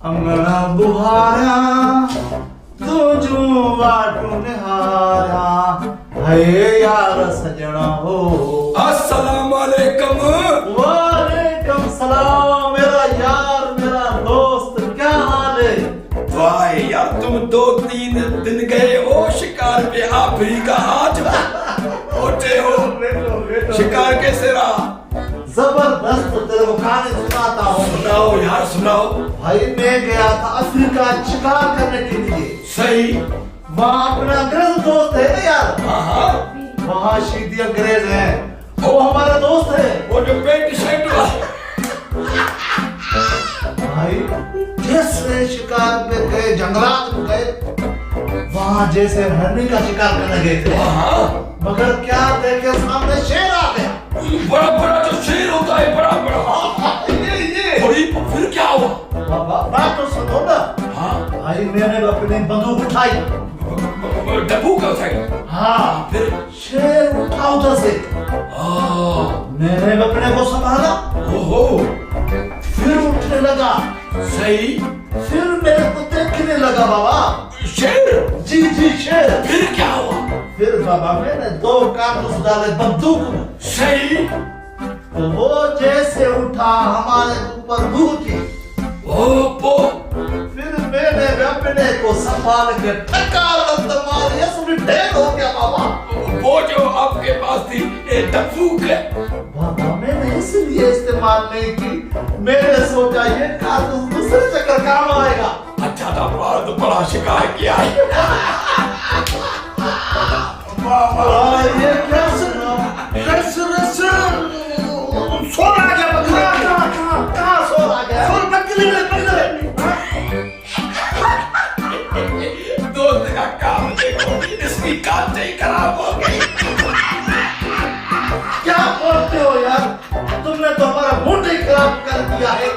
अंगना बुहारा तुझू वाटू निहारा है यार सजना हो। अस्सलाम वालेकुम। वालेकुम सलाम मेरा यार मेरा दोस्त, क्या हाल है? वाह यार, तुम 2-3 दिन गए हो शिकार पे, अफ्रीका आज पहुंचे हो। शिकार कैसे रहा? जबरदस्त, तेरे को कहानी सुनाता हूँ। सुनाओ यार सुनाओ। भाई मैं गया था अफ्रीका शिकार करने के लिए। सही। वहाँ अपना अंग्रेज दोस्त है ना यार। हाँ, वहाँ शीदी अंग्रेज है, वो हमारा दोस्त है। वो जो पेंट शर्ट वाला। भाई जैसे शिकार पे गए, जंगलात में गए, वहाँ जैसे हरनी का शिकार करने गए थे, हाँ, मगर क्या देखे सामने शेर आ गया। बड़ा बड़ा जो शेर होता है, बड़ा बड़ा। ये फिर क्या हुआ? बाबा बात तो सुनो ना। हाँ, भाई मैंने अपनी बंदूक उठाई। डब्बू का था। हाँ, फिर शेर उठा उधर से। मैंने अपने को संभाला, ओहो, फिर उठने लगा। सही। फिर मेरे को देखने लगा बाबा। शेर? जी जी शेर। फिर क्या हुआ? फिर बाबा मैंने 2 कारतूस डाले बंदूक में। सही। तो वो जैसे उठा हमारे ऊपर भूखी। ओपो। फिर मैंने अपने को संभाल के ठक्का लत मारी, इसमें ढेर हो गया बाबा। वो जो आपके पास थी ये डब्बूक है। बाबा मैंने इसलिए इस्तेमाल नहीं की, मैंने सोचा ये कारतूस दूसरे जगह काम आएगा। अच्छा था, बहुत बड़ा शिकार किया है। ये कैसे सो आ गया? कहाँ सो आ गया? दोस्त का काम देखो, इसकी काम नहीं खराब हो गई। क्या बोलते हो यार? तुमने तो हमारा मूड ही खराब कर दिया है।